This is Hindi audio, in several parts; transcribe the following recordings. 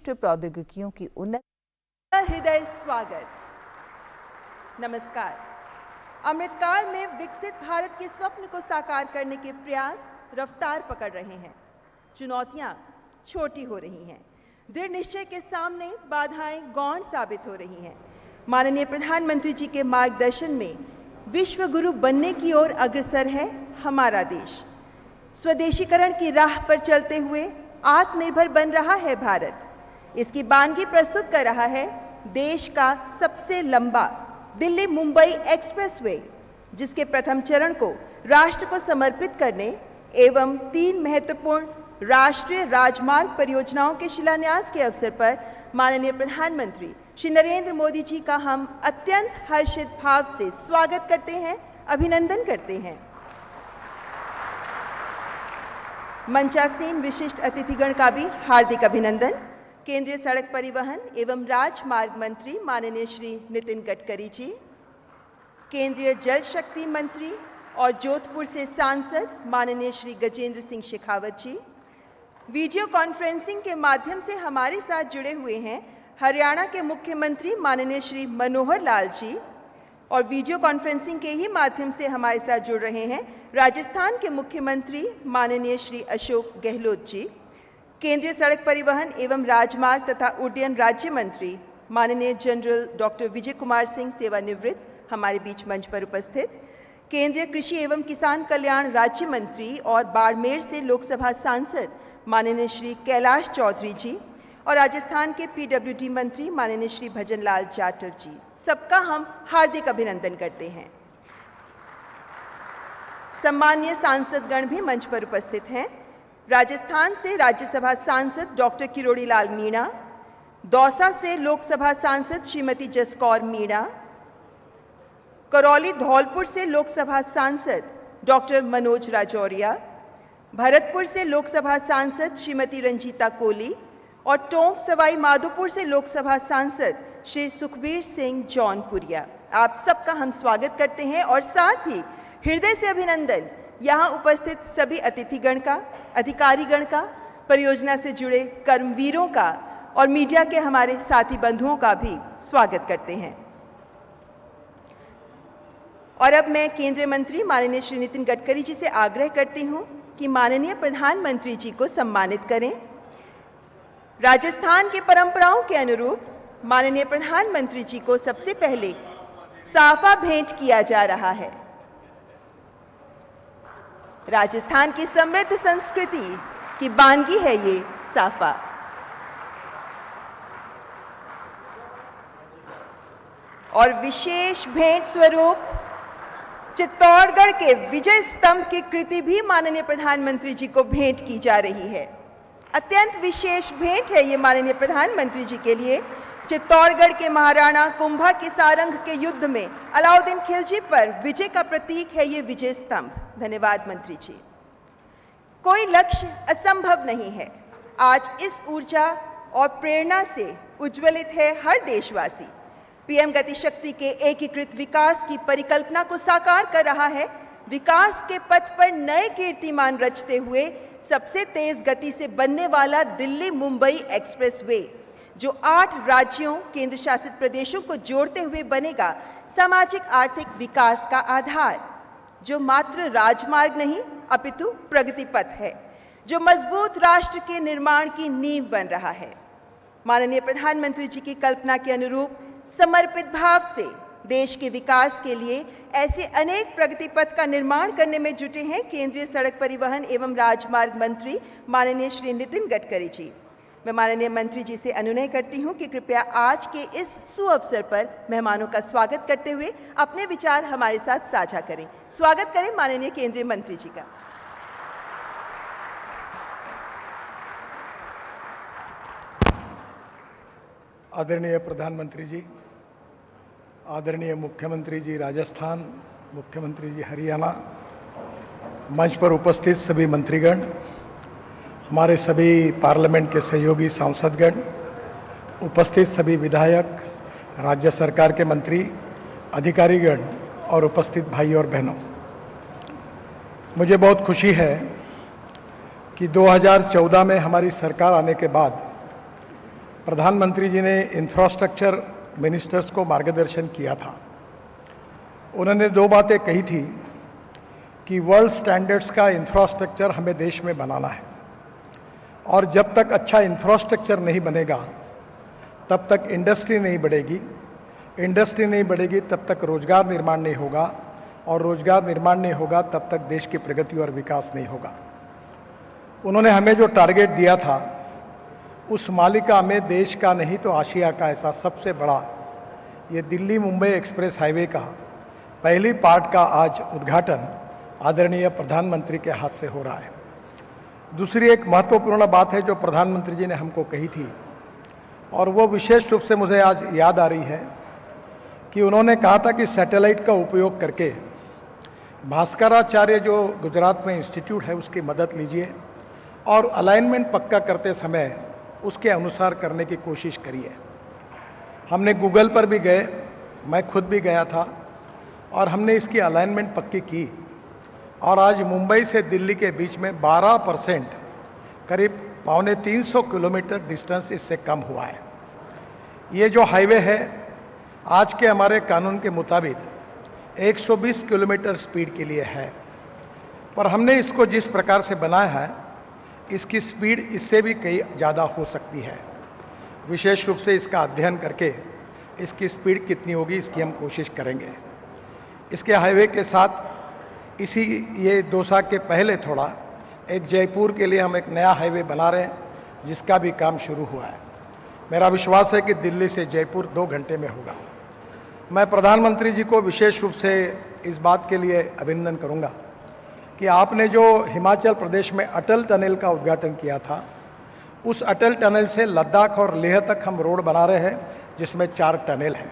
उत्कृष्ट प्रौद्योगिकियों की उन्नति। हृदय स्वागत। नमस्कार। अमृतकाल में विकसित भारत के स्वप्न को साकार करने के प्रयास रफ्तार पकड़ रहे हैं। चुनौतियां छोटी हो रही हैं, दृढ़ निश्चय के सामने बाधाएं गौण साबित हो रही हैं। माननीय प्रधानमंत्री जी के मार्गदर्शन में विश्व गुरु बनने की ओर अग्रसर है हमारा देश। स्वदेशीकरण की राह पर चलते हुए आत्मनिर्भर बन रहा है भारत। इसकी बानगी प्रस्तुत कर रहा है देश का सबसे लंबा दिल्ली मुंबई एक्सप्रेसवे, जिसके प्रथम चरण को राष्ट्र को समर्पित करने एवं 3 महत्वपूर्ण राष्ट्रीय राजमार्ग परियोजनाओं के शिलान्यास के अवसर पर माननीय प्रधानमंत्री श्री नरेंद्र मोदी जी का हम अत्यंत हर्षित भाव से स्वागत करते हैं, अभिनंदन करते हैं। मंचासीन विशिष्ट अतिथिगण का भी हार्दिक अभिनंदन। केंद्रीय सड़क परिवहन एवं राजमार्ग मंत्री माननीय श्री नितिन गडकरी जी, केंद्रीय जल शक्ति मंत्री और जोधपुर से सांसद माननीय श्री गजेंद्र सिंह शेखावत जी, वीडियो कॉन्फ्रेंसिंग के माध्यम से हमारे साथ जुड़े हुए हैं हरियाणा के मुख्यमंत्री माननीय श्री मनोहर लाल जी, और वीडियो कॉन्फ्रेंसिंग के ही माध्यम से हमारे साथ जुड़ रहे हैं राजस्थान के मुख्यमंत्री माननीय श्री अशोक गहलोत जी, केंद्रीय सड़क परिवहन एवं राजमार्ग तथा उड्डयन राज्य मंत्री माननीय जनरल डॉक्टर विजय कुमार सिंह सेवानिवृत्त हमारे बीच मंच पर उपस्थित, केंद्रीय कृषि एवं किसान कल्याण राज्य मंत्री और बाड़मेर से लोकसभा सांसद माननीय श्री कैलाश चौधरी जी, और राजस्थान के पीडब्ल्यूडी मंत्री माननीय श्री भजन लाल जाटव जी, सबका हम हार्दिक अभिनंदन करते हैं। सम्मानीय सांसदगण भी मंच पर उपस्थित हैं। राजस्थान से राज्यसभा सांसद डॉक्टर किरोड़ी लाल मीणा, दौसा से लोकसभा सांसद श्रीमती जसकौर मीणा, करौली धौलपुर से लोकसभा सांसद डॉक्टर मनोज राजौरिया, भरतपुर से लोकसभा सांसद श्रीमती रंजीता कोली और टोंक सवाई माधोपुर से लोकसभा सांसद श्री सुखबीर सिंह जौनपुरिया। आप सबका हम स्वागत करते हैं और साथ ही हृदय से अभिनंदन यहाँ उपस्थित सभी अतिथिगण का, अधिकारीगण का, परियोजना से जुड़े कर्मवीरों का और मीडिया के हमारे साथी बंधुओं का भी स्वागत करते हैं। और अब मैं केंद्रीय मंत्री माननीय श्री नितिन गडकरी जी से आग्रह करती हूँ कि माननीय प्रधानमंत्री जी को सम्मानित करें। राजस्थान की परंपराओं के अनुरूप माननीय प्रधानमंत्री जी को सबसे पहले साफा भेंट किया जा रहा है। राजस्थान की समृद्ध संस्कृति की बानगी है ये साफा। और विशेष भेंट स्वरूप चित्तौड़गढ़ के विजय स्तंभ की कृति भी माननीय प्रधानमंत्री जी को भेंट की जा रही है। अत्यंत विशेष भेंट है ये माननीय प्रधानमंत्री जी के लिए। चित्तौड़गढ़ के महाराणा कुंभा के सारंग के युद्ध में अलाउद्दीन खिलजी पर विजय का प्रतीक है ये विजय स्तंभ। धन्यवाद मंत्री जी। कोई लक्ष्य असंभव नहीं है। आज इस ऊर्जा और प्रेरणा से उज्ज्वलित है हर देशवासी। पीएम गति शक्ति के एकीकृत विकास की परिकल्पना को साकार कर रहा है। विकास के पथ पर नए कीर्तिमान रचते हुए सबसे तेज गति से बनने वाला दिल्ली मुंबई एक्सप्रेसवे, जो 8 राज्यों केंद्र शासित प्रदेशों को जोड़ते हुए बनेगा सामाजिक आर्थिक विकास का आधार, जो मात्र राजमार्ग नहीं अपितु प्रगति पथ है, जो मजबूत राष्ट्र के निर्माण की नींव बन रहा है। माननीय प्रधानमंत्री जी की कल्पना के अनुरूप समर्पित भाव से देश के विकास के लिए ऐसे अनेक प्रगति पथ का निर्माण करने में जुटे हैं केंद्रीय सड़क परिवहन एवं राजमार्ग मंत्री माननीय श्री नितिन गडकरी जी। मैं माननीय मंत्री जी से अनुनय करती हूं कि कृपया आज के इस सुअवसर पर मेहमानों का स्वागत करते हुए अपने विचार हमारे साथ साझा करें। स्वागत करें माननीय केंद्रीय मंत्री जी का। आदरणीय प्रधानमंत्री जी, आदरणीय मुख्यमंत्री जी राजस्थान, मुख्यमंत्री जी हरियाणा, मंच पर उपस्थित सभी मंत्रीगण, हमारे सभी पार्लियामेंट के सहयोगी सांसदगण, उपस्थित सभी विधायक, राज्य सरकार के मंत्री, अधिकारीगण और उपस्थित भाई और बहनों, मुझे बहुत खुशी है कि 2014 में हमारी सरकार आने के बाद प्रधानमंत्री जी ने इंफ्रास्ट्रक्चर मिनिस्टर्स को मार्गदर्शन किया था। उन्होंने दो बातें कही थी कि वर्ल्ड स्टैंडर्ड्स का इंफ्रास्ट्रक्चर हमें देश में बनाना है, और जब तक अच्छा इंफ्रास्ट्रक्चर नहीं बनेगा तब तक इंडस्ट्री नहीं बढ़ेगी, इंडस्ट्री नहीं बढ़ेगी तब तक रोजगार निर्माण नहीं होगा, और रोजगार निर्माण नहीं होगा तब तक देश की प्रगति और विकास नहीं होगा। उन्होंने हमें जो टारगेट दिया था उस मालिका में देश का नहीं तो आशिया का ऐसा सबसे बड़ा ये दिल्ली मुंबई एक्सप्रेस हाईवे का पहली पार्ट का आज उद्घाटन आदरणीय प्रधानमंत्री के हाथ से हो रहा है। दूसरी एक महत्वपूर्ण बात है जो प्रधानमंत्री जी ने हमको कही थी, और वो विशेष रूप से मुझे आज याद आ रही है कि उन्होंने कहा था कि सैटेलाइट का उपयोग करके भास्कराचार्य जो गुजरात में इंस्टीट्यूट है उसकी मदद लीजिए और अलाइनमेंट पक्का करते समय उसके अनुसार करने की कोशिश करिए। हमने गूगल पर भी गए, मैं खुद भी गया था, और हमने इसकी अलाइनमेंट पक्की की, और आज मुंबई से दिल्ली के बीच में 12% करीब 250 किलोमीटर डिस्टेंस इससे कम हुआ है। ये जो हाईवे है आज के हमारे कानून के मुताबिक 120 किलोमीटर स्पीड के लिए है, पर हमने इसको जिस प्रकार से बनाया है इसकी स्पीड इससे भी कई ज़्यादा हो सकती है। विशेष रूप से इसका अध्ययन करके इसकी स्पीड कितनी होगी इसकी हम कोशिश करेंगे। इसके हाईवे के साथ इसी ये दौसा के पहले थोड़ा एक जयपुर के लिए हम एक नया हाईवे बना रहे हैं जिसका भी काम शुरू हुआ है। मेरा विश्वास है कि दिल्ली से जयपुर 2 घंटे में होगा। मैं प्रधानमंत्री जी को विशेष रूप से इस बात के लिए अभिनंदन करूंगा कि आपने जो हिमाचल प्रदेश में अटल टनल का उद्घाटन किया था, उस अटल टनल से लद्दाख और लेह तक हम रोड बना रहे हैं जिसमें 4 टनल हैं।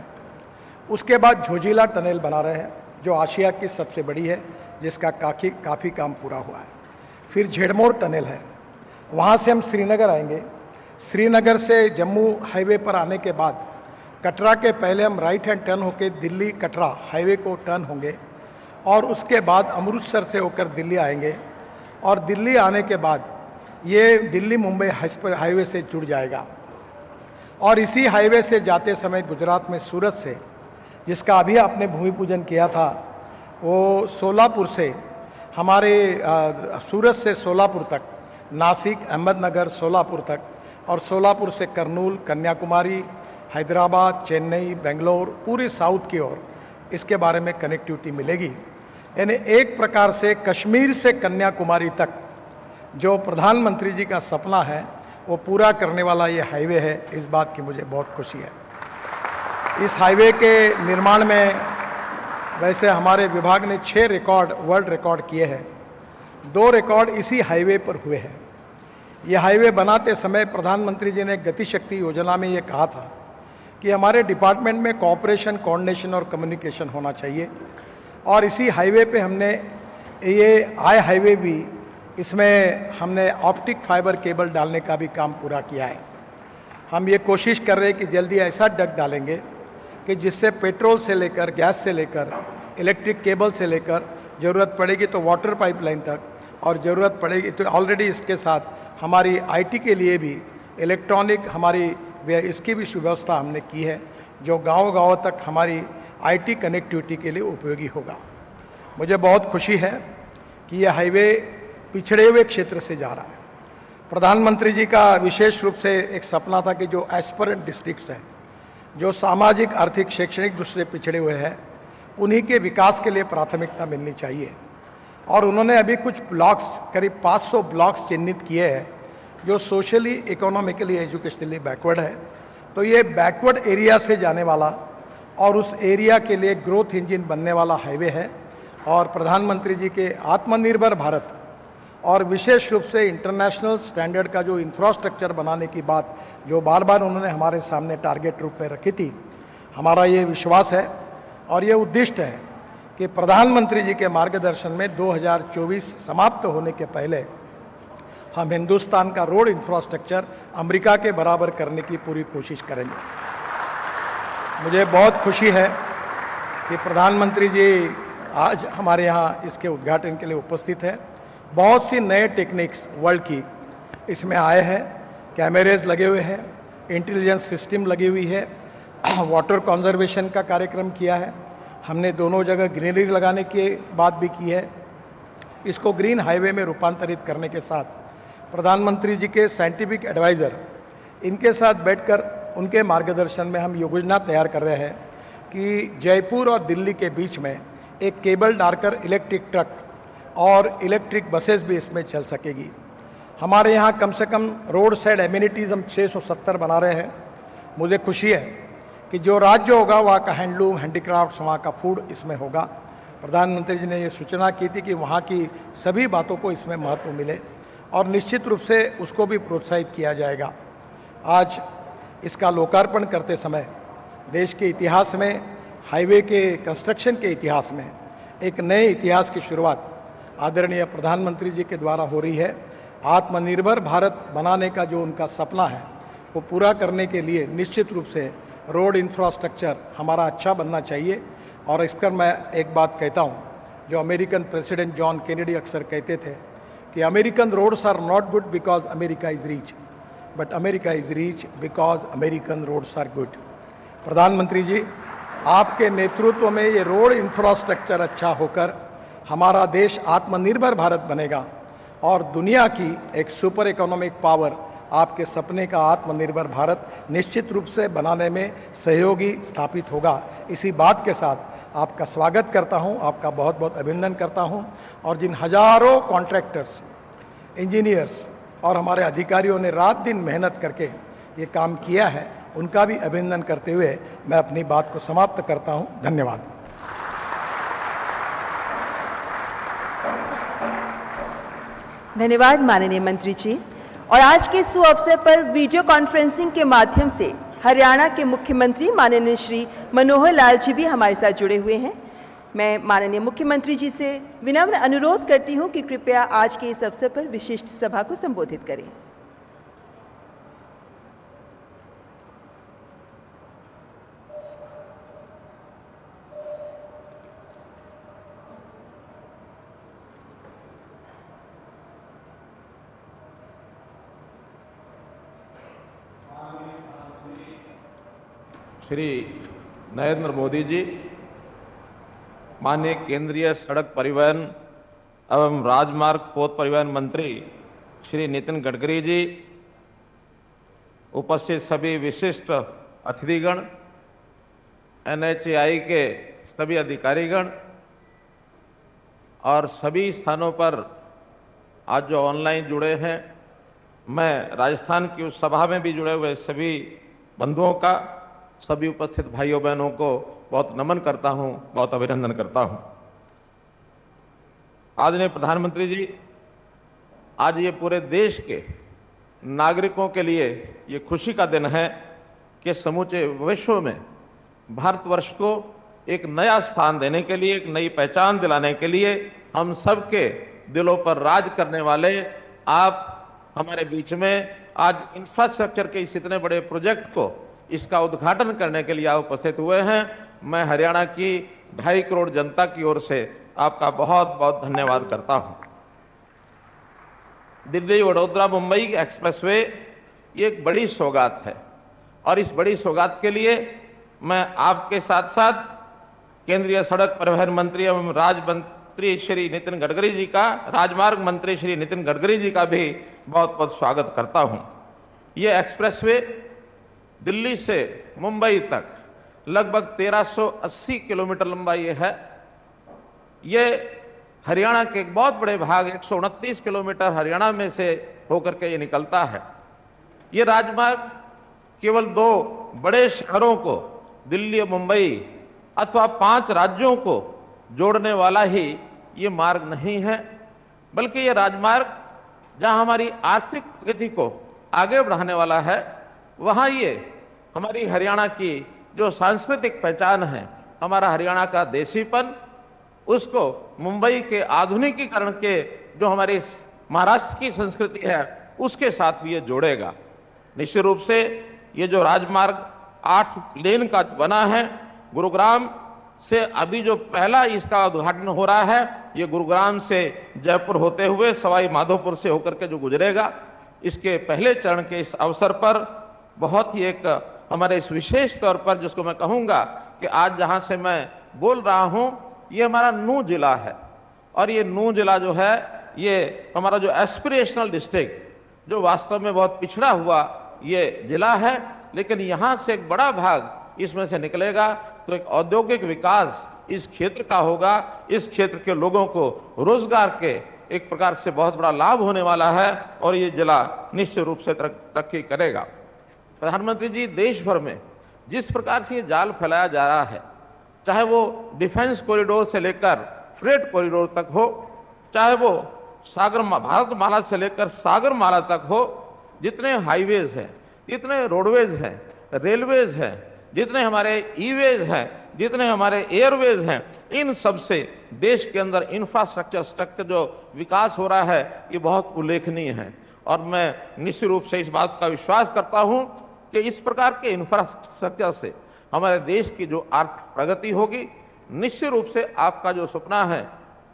उसके बाद झोजिला टनल बना रहे हैं जो आशिया की सबसे बड़ी है, जिसका काफ़ी काम पूरा हुआ है। फिर झेड़मोर टनल है, वहाँ से हम श्रीनगर आएंगे। श्रीनगर से जम्मू हाईवे पर आने के बाद कटरा के पहले हम राइट हैंड टर्न होकर दिल्ली कटरा हाईवे को टर्न होंगे, और उसके बाद अमृतसर से होकर दिल्ली आएंगे, और दिल्ली आने के बाद ये दिल्ली मुंबई हाईवे से जुड़ जाएगा। और इसी हाईवे से जाते समय गुजरात में सूरत से, जिसका अभी आपने भूमि पूजन किया था, वो सोलापुर से हमारे सूरत से सोलापुर तक, नासिक, अहमदनगर, सोलापुर तक, और सोलापुर से करनूल, कन्याकुमारी, हैदराबाद, चेन्नई, बेंगलोर, पूरे साउथ की ओर इसके बारे में कनेक्टिविटी मिलेगी। यानी एक प्रकार से कश्मीर से कन्याकुमारी तक जो प्रधानमंत्री जी का सपना है वो पूरा करने वाला ये हाईवे है। इस बात की मुझे बहुत खुशी है। इस हाईवे के निर्माण में वैसे हमारे विभाग ने 6 रिकॉर्ड, वर्ल्ड रिकॉर्ड किए हैं। 2 रिकॉर्ड इसी हाईवे पर हुए हैं। ये हाईवे बनाते समय प्रधानमंत्री जी ने गति शक्ति योजना में ये कहा था कि हमारे डिपार्टमेंट में कोऑपरेशन, कोऑर्डिनेशन और कम्युनिकेशन होना चाहिए, और इसी हाईवे पे हमने ये हाईवे भी, इसमें हमने ऑप्टिक फाइबर केबल डालने का भी काम पूरा किया है। हम ये कोशिश कर रहे हैं कि जल्दी ऐसा डक्ट डालेंगे कि जिससे पेट्रोल से लेकर, गैस से लेकर, इलेक्ट्रिक केबल से लेकर, ज़रूरत पड़ेगी तो वाटर पाइपलाइन तक, और ज़रूरत पड़ेगी तो ऑलरेडी इसके साथ हमारी आईटी के लिए भी इलेक्ट्रॉनिक हमारी इसकी भी व्यवस्था हमने की है, जो गांव-गांव तक हमारी आईटी कनेक्टिविटी के लिए उपयोगी होगा। मुझे बहुत खुशी है कि यह हाईवे पिछड़े हुए क्षेत्र से जा रहा है। प्रधानमंत्री जी का विशेष रूप से एक सपना था कि जो एस्पिरेंट डिस्ट्रिक्ट्स हैं, जो सामाजिक, आर्थिक, शैक्षणिक दृष्टि से पिछड़े हुए हैं, उन्हीं के विकास के लिए प्राथमिकता मिलनी चाहिए। और उन्होंने अभी कुछ ब्लॉक्स, करीब 500 ब्लॉक्स चिन्हित किए हैं जो सोशली, इकोनॉमिकली, एजुकेशनली बैकवर्ड है। तो ये बैकवर्ड एरिया से जाने वाला और उस एरिया के लिए ग्रोथ इंजन बनने वाला हाईवे है। और प्रधानमंत्री जी के आत्मनिर्भर भारत और विशेष रूप से इंटरनेशनल स्टैंडर्ड का जो इंफ्रास्ट्रक्चर बनाने की बात जो बार बार उन्होंने हमारे सामने टारगेट रूप में रखी थी, हमारा ये विश्वास है और ये उद्दिष्ट है कि प्रधानमंत्री जी के मार्गदर्शन में 2024 समाप्त होने के पहले हम हिंदुस्तान का रोड इंफ्रास्ट्रक्चर अमेरिका के बराबर करने की पूरी कोशिश करेंगे। मुझे बहुत खुशी है कि प्रधानमंत्री जी आज हमारे यहाँ इसके उद्घाटन के लिए उपस्थित है। बहुत सी नए टेक्निक्स वर्ल्ड की इसमें आए हैं, कैमरेज लगे हुए हैं, इंटेलिजेंस सिस्टम लगी हुई है, वाटर कंजर्वेशन का कार्यक्रम किया है हमने, दोनों जगह ग्रीनरी लगाने की बात भी की है। इसको ग्रीन हाईवे में रूपांतरित करने के साथ प्रधानमंत्री जी के साइंटिफिक एडवाइज़र, इनके साथ बैठकर उनके मार्गदर्शन में हम योजना तैयार कर रहे हैं कि जयपुर और दिल्ली के बीच में एक केबल डालकर इलेक्ट्रिक ट्रक और इलेक्ट्रिक बसेस भी इसमें चल सकेगी। हमारे यहाँ कम से कम रोड साइड एमिनिटीज़ हम 670 बना रहे हैं। मुझे खुशी है कि जो राज्य होगा वहाँ का हैंडलूम, हैंडीक्राफ्ट्स, वहाँ का फूड इसमें होगा। प्रधानमंत्री जी ने ये सूचना की थी कि वहाँ की सभी बातों को इसमें महत्व मिले और निश्चित रूप से उसको भी प्रोत्साहित किया जाएगा। आज इसका लोकार्पण करते समय देश के इतिहास में, हाईवे के कंस्ट्रक्शन के इतिहास में एक नए इतिहास की शुरुआत आदरणीय प्रधानमंत्री जी के द्वारा हो रही है। आत्मनिर्भर भारत बनाने का जो उनका सपना है वो पूरा करने के लिए निश्चित रूप से रोड इंफ्रास्ट्रक्चर हमारा अच्छा बनना चाहिए। और इसका मैं एक बात कहता हूँ, जो अमेरिकन प्रेसिडेंट जॉन कैनेडी अक्सर कहते थे कि American roads are not good because America is rich, but America is rich because American roads are good. प्रधानमंत्री जी, आपके नेतृत्व में ये रोड इंफ्रास्ट्रक्चर अच्छा होकर हमारा देश आत्मनिर्भर भारत बनेगा और दुनिया की एक सुपर इकोनॉमिक पावर, आपके सपने का आत्मनिर्भर भारत निश्चित रूप से बनाने में सहयोगी स्थापित होगा। इसी बात के साथ आपका स्वागत करता हूं, आपका बहुत बहुत अभिनंदन करता हूं और जिन हजारों कॉन्ट्रैक्टर्स, इंजीनियर्स और हमारे अधिकारियों ने रात दिन मेहनत करके ये काम किया है, उनका भी अभिनंदन करते हुए मैं अपनी बात को समाप्त करता हूं। धन्यवाद। धन्यवाद माननीय मंत्री जी। और आज के इस अवसर पर वीडियो कॉन्फ्रेंसिंग के माध्यम से हरियाणा के मुख्यमंत्री माननीय श्री मनोहर लाल जी भी हमारे साथ जुड़े हुए हैं। मैं माननीय मुख्यमंत्री जी से विनम्र अनुरोध करती हूं कि कृपया आज के इस अवसर पर विशिष्ट सभा को संबोधित करें। श्री नरेंद्र मोदी जी, माननीय केंद्रीय सड़क परिवहन एवं राजमार्ग पोत परिवहन मंत्री श्री नितिन गडकरी जी, उपस्थित सभी विशिष्ट अतिथिगण, NHAI के सभी अधिकारीगण और सभी स्थानों पर आज जो ऑनलाइन जुड़े हैं, मैं राजस्थान की उस सभा में भी जुड़े हुए सभी बंधुओं का, सभी उपस्थित भाइयों बहनों को बहुत नमन करता हूं, बहुत अभिनंदन करता हूं। आदरणीय प्रधानमंत्री जी, आज ये पूरे देश के नागरिकों के लिए ये खुशी का दिन है कि समूचे विश्व में भारतवर्ष को एक नया स्थान देने के लिए, एक नई पहचान दिलाने के लिए हम सबके दिलों पर राज करने वाले आप हमारे बीच में आज इंफ्रास्ट्रक्चर के इस इतने बड़े प्रोजेक्ट को, इसका उद्घाटन करने के लिए आप उपस्थित हुए हैं। मैं हरियाणा की 2.5 करोड़ जनता की ओर से आपका बहुत बहुत धन्यवाद करता हूं। दिल्ली वडोदरा मुंबई एक्सप्रेसवे ये एक बड़ी सौगात है और इस बड़ी सौगात के लिए मैं आपके साथ साथ केंद्रीय सड़क परिवहन मंत्री एवं राजमंत्री श्री नितिन गडकरी जी का, राजमार्ग मंत्री श्री नितिन गडकरी जी का भी बहुत बहुत स्वागत करता हूं। ये एक्सप्रेसवे दिल्ली से मुंबई तक लगभग 1380 किलोमीटर लंबा ये है। ये हरियाणा के एक बहुत बड़े भाग 129 किलोमीटर हरियाणा में से होकर के ये निकलता है। ये राजमार्ग केवल 2 बड़े शहरों को, दिल्ली और मुंबई, अथवा 5 राज्यों को जोड़ने वाला ही ये मार्ग नहीं है, बल्कि ये राजमार्ग जहां हमारी आर्थिक प्रगति को आगे बढ़ाने वाला है, वहां ये हमारी हरियाणा की जो सांस्कृतिक पहचान है, हमारा हरियाणा का देसीपन, उसको मुंबई के आधुनिकीकरण के जो हमारी महाराष्ट्र की संस्कृति है उसके साथ भी ये जोड़ेगा। निश्चित रूप से ये जो राजमार्ग 8 लेन का बना है, गुरुग्राम से अभी जो पहला इसका उद्घाटन हो रहा है, ये गुरुग्राम से जयपुर होते हुए सवाई माधोपुर से होकर के जो गुजरेगा, इसके पहले चरण के इस अवसर पर बहुत ही एक हमारे इस विशेष तौर पर जिसको मैं कहूँगा कि आज जहाँ से मैं बोल रहा हूँ ये हमारा नूंह जिला है। और ये नूंह जिला जो है ये हमारा जो एस्पिरेशनल डिस्ट्रिक्ट जो वास्तव में बहुत पिछड़ा हुआ ये जिला है, लेकिन यहाँ से एक बड़ा भाग इसमें से निकलेगा तो एक औद्योगिक विकास इस क्षेत्र का होगा। इस क्षेत्र के लोगों को रोजगार के एक प्रकार से बहुत बड़ा लाभ होने वाला है और ये जिला निश्चित रूप से तरक्की करेगा। प्रधानमंत्री जी, देश भर में जिस प्रकार से ये जाल फैलाया जा रहा है, चाहे वो डिफेंस कॉरिडोर से लेकर फ्रेट कॉरिडोर तक हो, चाहे वो भारत माला से लेकर सागर माला तक हो, जितने हाईवेज हैं, जितने रोडवेज हैं, रेलवेज हैं, जितने हमारे ईवेज हैं, जितने हमारे एयरवेज हैं, इन सब से देश के अंदर इंफ्रास्ट्रक्चर जो विकास हो रहा है ये बहुत उल्लेखनीय है। और मैं निश्चित रूप से इस बात का विश्वास करता हूं कि इस प्रकार के इंफ्रास्ट्रक्चर से हमारे देश की जो आर्थिक प्रगति होगी, निश्चित रूप से आपका जो सपना है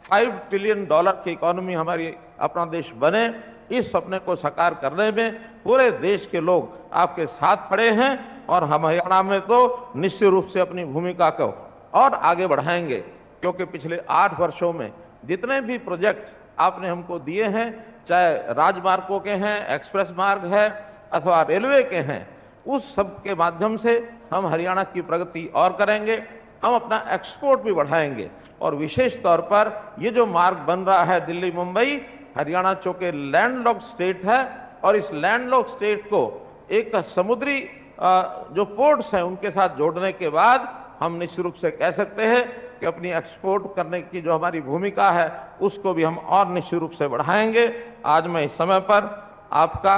5 ट्रिलियन डॉलर की इकोनॉमी हमारी अपना देश बने, इस सपने को साकार करने में पूरे देश के लोग आपके साथ खड़े हैं। और हम हरियाणा में तो निश्चित रूप से अपनी भूमिका को और आगे बढ़ाएंगे, क्योंकि पिछले 8 वर्षों में जितने भी प्रोजेक्ट आपने हमको दिए हैं, चाहे राजमार्गों के हैं, एक्सप्रेस मार्ग है अथवा रेलवे के हैं, उस सब के माध्यम से हम हरियाणा की प्रगति और करेंगे। हम अपना एक्सपोर्ट भी बढ़ाएंगे और विशेष तौर पर ये जो मार्ग बन रहा है दिल्ली मुंबई, हरियाणा चूंकि लैंडलॉक्ड स्टेट है और इस लैंडलॉक्ड स्टेट को एक समुद्री जो पोर्ट्स हैं उनके साथ जोड़ने के बाद हम निश्चित रूप से कह सकते हैं कि अपनी एक्सपोर्ट करने की जो हमारी भूमिका है उसको भी हम और निश्चित रूप से बढ़ाएंगे। आज मैं इस समय पर आपका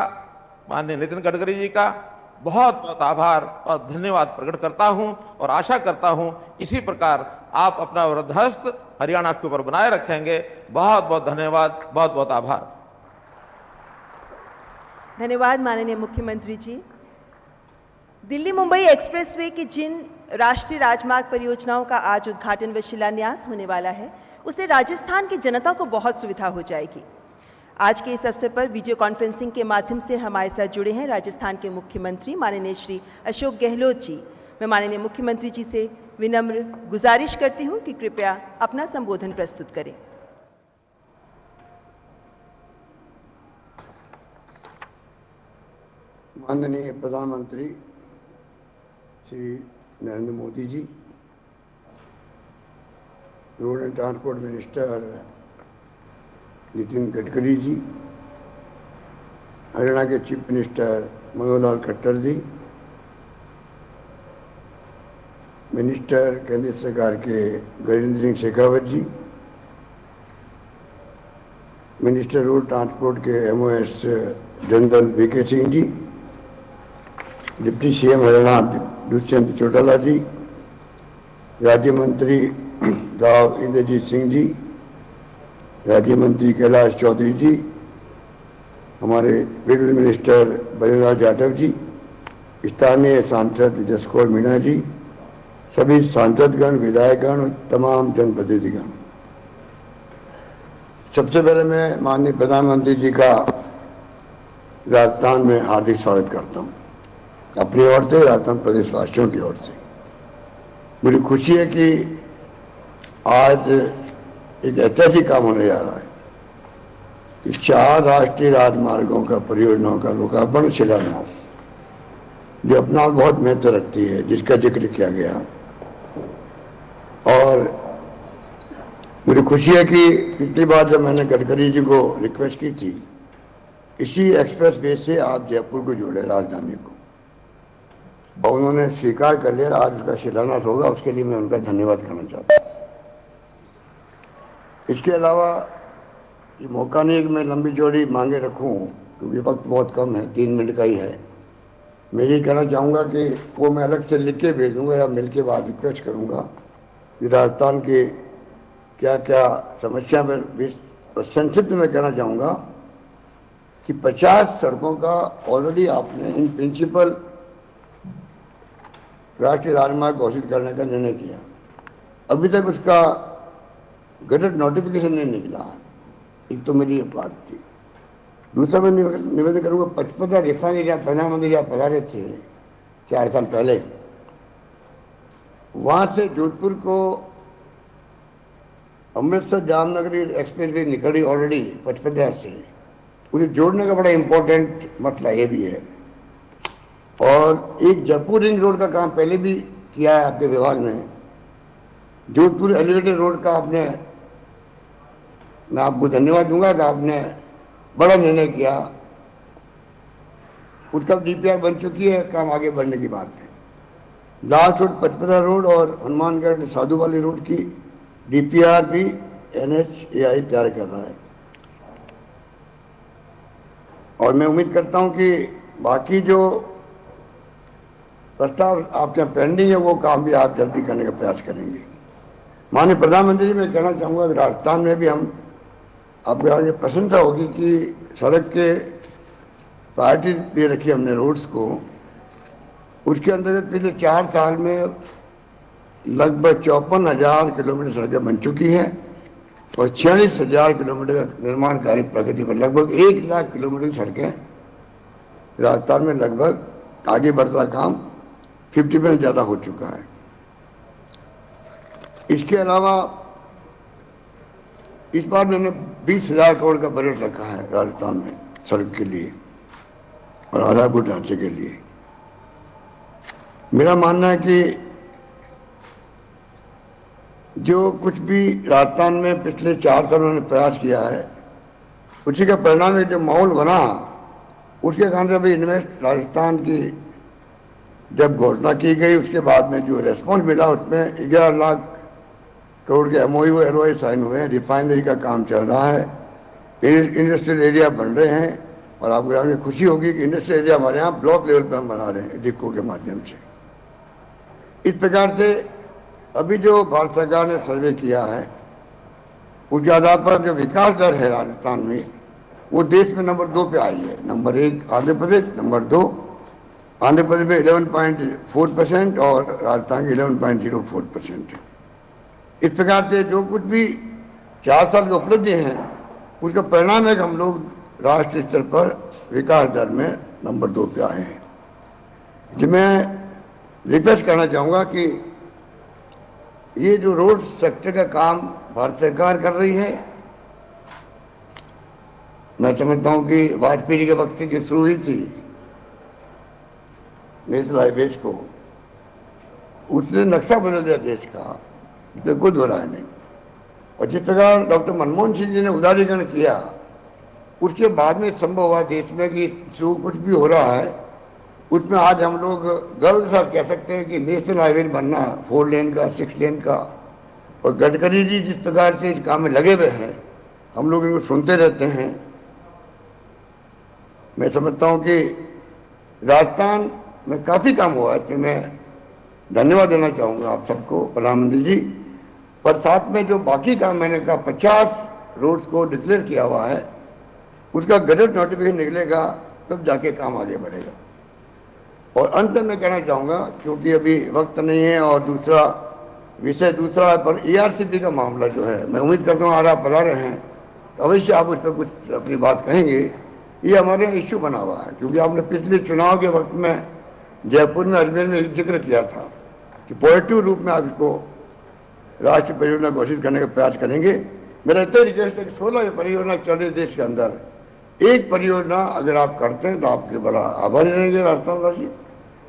माननीय नितिन गडकरी जी का बहुत बहुत आभार और धन्यवाद प्रकट करता हूं और आशा करता हूं इसी प्रकार आप अपना वृद्धहस्त हरियाणा के ऊपर बनाए रखेंगे। बहुत बहुत धन्यवाद, बहुत बहुत आभार। धन्यवाद माननीय मुख्यमंत्री जी। दिल्ली मुंबई एक्सप्रेसवे की जिन राष्ट्रीय राजमार्ग परियोजनाओं का आज उद्घाटन व शिलान्यास होने वाला है, उससे राजस्थान की जनता को बहुत सुविधा हो जाएगी। आज के इस अवसर पर वीडियो कॉन्फ्रेंसिंग के माध्यम से हमारे साथ जुड़े हैं राजस्थान के मुख्यमंत्री माननीय श्री अशोक गहलोत जी। मैं माननीय मुख्यमंत्री जी से विनम्र गुजारिश करती हूं कि कृपया अपना संबोधन प्रस्तुत करें। माननीय प्रधानमंत्री Shri Narendra Modi ji, road and transport minister Nitin Gadkari ji, Haryana के chief minister Manohar Lal Khattar ji, minister केंद्र सरकार के Gajendra Singh Shekhawat ji, minister road transport के MOS general VK Singh ji, deputy CM Haryana Dushyant Chautala ji, राज्य मंत्री राव इंद्रजीत सिंह जी, राज्य मंत्री कैलाश चौधरी जी, हमारे फील्ड मिनिस्टर बलिलाल जाटव जी, स्थानीय सांसद जसकौर मीणा जी, सभी सांसदगण, विधायकगण, तमाम जनप्रतिनिधिगण, सबसे पहले मैं माननीय प्रधानमंत्री जी का राजस्थान में हार्दिक स्वागत करता हूँ, अपनी ओर से, राजस्थान प्रदेशवासियों की ओर से। मुझे खुशी है कि आज एक ऐतिहासिक काम होने जा रहा है कि 4 राष्ट्रीय राजमार्गों का परियोजनाओं का लोकार्पण, शिलान्यास, जो अपना बहुत महत्व रखती है, जिसका जिक्र किया गया। और मुझे खुशी है कि पिछली बार जब मैंने गडकरी जी को रिक्वेस्ट की थी, इसी एक्सप्रेस वे से आप जयपुर को जोड़े, राजधानी को, और उन्होंने स्वीकार कर लिया। आज उसका शिलान्यास होगा, उसके लिए मैं उनका धन्यवाद करना चाहता हूँ। इसके अलावा ये मौका नहीं है कि मैं लंबी चौड़ी मांगे रखूं, क्योंकि वक्त बहुत कम है, 3 मिनट का ही है। मैं ये कहना चाहूँगा कि वो मैं अलग से लिख के भेजूँगा या मिल के बाद रिक्वेस्ट करूँगा कि राजस्थान के क्या क्या समस्या में संक्षिप्त में कहना चाहूँगा कि 50 सड़कों का ऑलरेडी आपने इन प्रिंसिपल राष्ट्रीय राजमार्ग घोषित करने का निर्णय किया। अभी तक उसका गजट नोटिफिकेशन नहीं निकला। एक तो मेरी ये बात थी। दूसरा मैं निवेदन करूंगा, पचपदरा रिफाइनरी जहाँ प्रधानमंत्री आप पधारे थे 4 साल पहले, वहाँ से जोधपुर को अमृतसर जामनगर एक्सप्रेस वे निकली ऑलरेडी पचपदरा से, उसे जोड़ने का बड़ा इम्पोर्टेंट मसला ये भी है। और एक जयपुर रिंग रोड का काम पहले भी किया है आपके विभाग ने, जोधपुर एलिवेटेड रोड का आपने, मैं आपको धन्यवाद दूंगा कि आपने बड़ा निर्णय किया, उसका डीपीआर बन चुकी है, काम आगे बढ़ने की बात है। लास्ट रोड पचपदरा रोड और हनुमानगढ़ साधु वाली रोड की डीपीआर भी NHAI तैयार कर रहा है। और मैं उम्मीद करता हूं कि बाकी जो प्रस्ताव आपके यहाँ पेंडिंग है वो काम भी आप जल्दी करने का प्रयास करेंगे। माननीय प्रधानमंत्री जी, मैं कहना चाहूँगा कि राजस्थान में भी हम, आपको आगे प्रसन्नता होगी कि सड़क के प्रायोरिटी दे रखी है हमने रोड्स को, उसके अंतर्गत पिछले 4 साल में लगभग 54,000 किलोमीटर सड़कें बन चुकी हैं और 46,000 किलोमीटर का निर्माण कार्य प्रगति पर, लगभग 1 लाख किलोमीटर की सड़कें राजस्थान में लगभग आगे बढ़ता काम 50% ज़्यादा हो चुका है। इसके अलावा इस बार मैंने 20,000 करोड़ का बजट रखा है राजस्थान में सड़क के लिए और आधारभूत ढांचे के लिए। मेरा मानना है कि जो कुछ भी राजस्थान में पिछले 4 सालों ने प्रयास किया है, उसी का परिणाम है जो माहौल बना, उसके कारण से अभी इन्वेस्ट राजस्थान की जब घोषणा की गई, उसके बाद में जो रेस्पॉन्स मिला उसमें 11 लाख करोड़ के MOU LOI साइन हुए हैं। रिफाइनरी का काम चल रहा है, इंडस्ट्रियल एरिया बन रहे हैं और आपको आगे खुशी होगी कि इंडस्ट्रियल एरिया हमारे यहाँ ब्लॉक लेवल पर हम बना रहे हैं डिक्को के माध्यम से। इस प्रकार से अभी जो भारत सरकार ने सर्वे किया है उसके आधार पर जो विकास दर है राजस्थान में, वो देश में नंबर 2 पे आई है। नंबर 1 आंध्र प्रदेश, नंबर 2 आंध्र प्रदेश में 11.4% और राजस्थान की 11.04% है। इस प्रकार से जो कुछ भी 4 साल की उपलब्धि हैं उसका परिणाम है कि हम लोग राष्ट्रीय स्तर पर विकास दर में नंबर 2 पे आए हैं। जो मैं रिक्वेस्ट करना चाहूँगा कि ये जो रोड सेक्टर का काम भारत सरकार कर रही है, मैं समझता हूँ कि वाजपेयी जी के वक्त से जो शुरू हुई थी नेशनल हाईवेज को, उसने नक्शा बदल दिया देश का, इसमें कोई दो राय नहीं। और जिस प्रकार डॉक्टर मनमोहन सिंह जी ने उदारीकरण किया, उसके बाद में संभव हुआ देश में कि जो कुछ भी हो रहा है उसमें आज हम लोग गर्व के साथ कह सकते हैं कि नेशनल हाईवे बनना 4 लेन का, 6 लेन का। और गडकरी जी जिस प्रकार से इस काम में लगे हुए हैं, हम लोग इनको सुनते रहते हैं। मैं समझता हूँ कि राजस्थान में काफ़ी काम हुआ है, इसमें मैं धन्यवाद देना चाहूँगा आप सबको, प्रधानमंत्री जी। पर साथ में जो बाकी काम मैंने कहा 50 रोड्स को डिक्लेयर किया हुआ है, उसका गजट नोटिफिकेशन निकलेगा तब जाके काम आगे बढ़ेगा। और अंत में कहना चाहूँगा, क्योंकि अभी वक्त नहीं है और दूसरा विषय दूसरा है, पर ERCP का मामला जो है, मैं उम्मीद करता हूँ आज आप बता रहे हैं तो अवश्य आप उस पर कुछ अपनी बात कहेंगे। ये हमारे यहाँ इश्यू बना हुआ है, क्योंकि आपने पिछले चुनाव के वक्त में जयपुर में, अजमेर में जिक्र किया था कि पॉजिटिव रूप में आप इसको राष्ट्रीय परियोजना घोषित करने का प्रयास करेंगे। मेरा इतना रिक्वेस्ट है कि 16 परियोजना चल रही देश के अंदर, एक परियोजना अगर आप करते हैं तो आपके बड़ा आभारी रहेंगे राजस्थान वासी।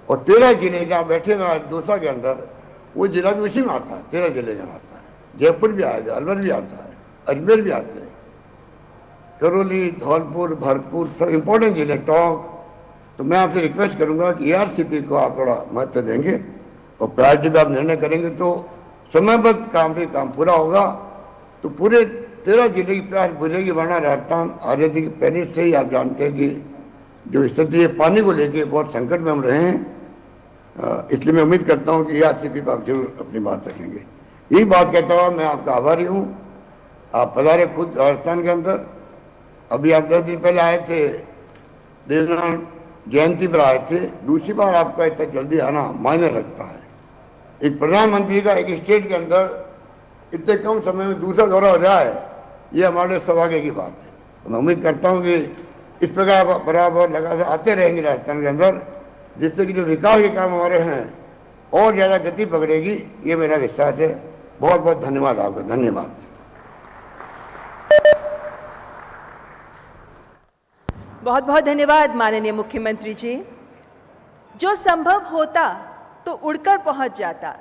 और 13 जिले जहाँ बैठे ना दौसा के अंदर, वो जिला भी उसी में आता है, 13 जिले में आता है। जयपुर भी आएगा, अलवर भी आता है, अजमेर भी आते हैं, करौली, धौलपुर, भरतपुर, सब इंपॉर्टेंट जिले, टोंक। तो मैं आपसे रिक्वेस्ट करूंगा कि ERCP को आप बड़ा महत्व देंगे और प्रायोरिटी पर आप निर्णय करेंगे तो समयबद्ध काम से काम पूरा होगा, तो पूरे 13 जिले की प्रयास बुझेगी। वरना राजस्थान आज़ादी के पहले से ही आप जानते हैं कि जो स्थिति है पानी को लेके बहुत संकट में हम रहे हैं। इसलिए मैं उम्मीद करता हूं कि ERCP पर आप जरूर अपनी बात रखेंगे। यही बात कहता हुआ मैं आपका आभारी हूं। आप पधारे खुद राजस्थान के अंदर, अभी आप 10 दिन पहले आए थे, देवनारायण जयंती पर आए थे। दूसरी बार आपका इतना जल्दी आना मायने रखता है। एक प्रधानमंत्री का एक स्टेट के अंदर इतने कम समय में दूसरा दौरा हो जाए, ये हमारे सौभाग्य की बात है। तो मैं उम्मीद करता हूँ कि इस प्रकार बराबर लगातार आते रहेंगे राजस्थान के अंदर, जिससे कि जो विकास के काम हमारे हैं और ज़्यादा गति पकड़ेगी, ये मेरा विश्वास है। बहुत बहुत धन्यवाद आपका। धन्यवाद। बहुत बहुत धन्यवाद माननीय मुख्यमंत्री जी। जो संभव होता तो उड़कर पहुंच जाता,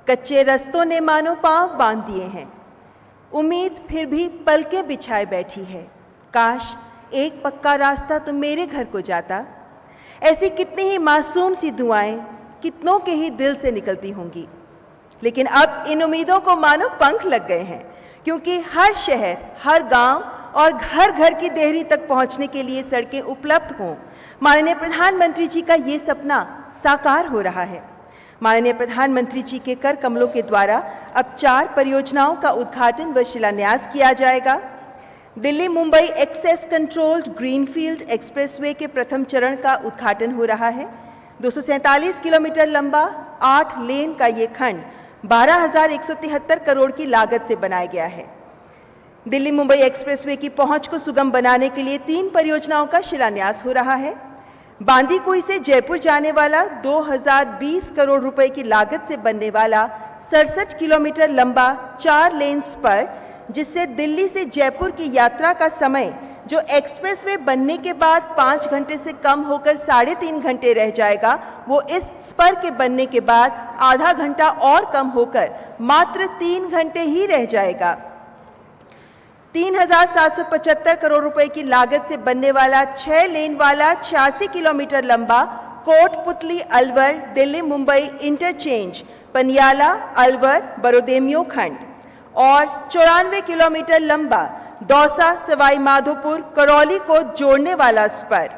कच्चे रास्तों ने मानो पांव बांध दिए हैं। उम्मीद फिर भी पलके बिछाए बैठी है, काश एक पक्का रास्ता तो मेरे घर को जाता। ऐसी कितनी ही मासूम सी दुआएं कितनों के ही दिल से निकलती होंगी, लेकिन अब इन उम्मीदों को मानो पंख लग गए हैं, क्योंकि हर शहर, हर गांव और घर घर की देहरी तक पहुंचने के लिए सड़कें उपलब्ध हों। माननीय प्रधानमंत्री जी का ये सपना साकार हो रहा है। माननीय प्रधानमंत्री जी के कर कमलों के द्वारा अब 4 परियोजनाओं का उद्घाटन व शिलान्यास किया जाएगा। Delhi Mumbai access controlled greenfield expressway के प्रथम चरण का उद्घाटन हो रहा है। 247 किलोमीटर लंबा 8 लेन का ये खंड 12,173 करोड़ की लागत से बनाया गया है। दिल्ली मुंबई एक्सप्रेसवे की पहुंच को सुगम बनाने के लिए 3 परियोजनाओं का शिलान्यास हो रहा है। बांदीकुई से जयपुर जाने वाला 2020 करोड़ रुपए की लागत से बनने वाला 67 किलोमीटर लंबा 4 लेन स्पर, जिससे दिल्ली से जयपुर की यात्रा का समय जो एक्सप्रेसवे बनने के बाद 5 घंटे से कम होकर 3.5 घंटे रह जाएगा, वो इस स्पर के बनने के बाद आधा घंटा और कम होकर मात्र 3 घंटे ही रह जाएगा। 3,775 करोड़ रुपए की लागत से बनने वाला 6 लेन वाला 86 किलोमीटर लंबा कोटपुतली अलवर दिल्ली मुंबई इंटरचेंज पनियाला अलवर बरोदेमियो खंड और 94 किलोमीटर लंबा दौसा सवाई माधोपुर करौली को जोड़ने वाला स्पर।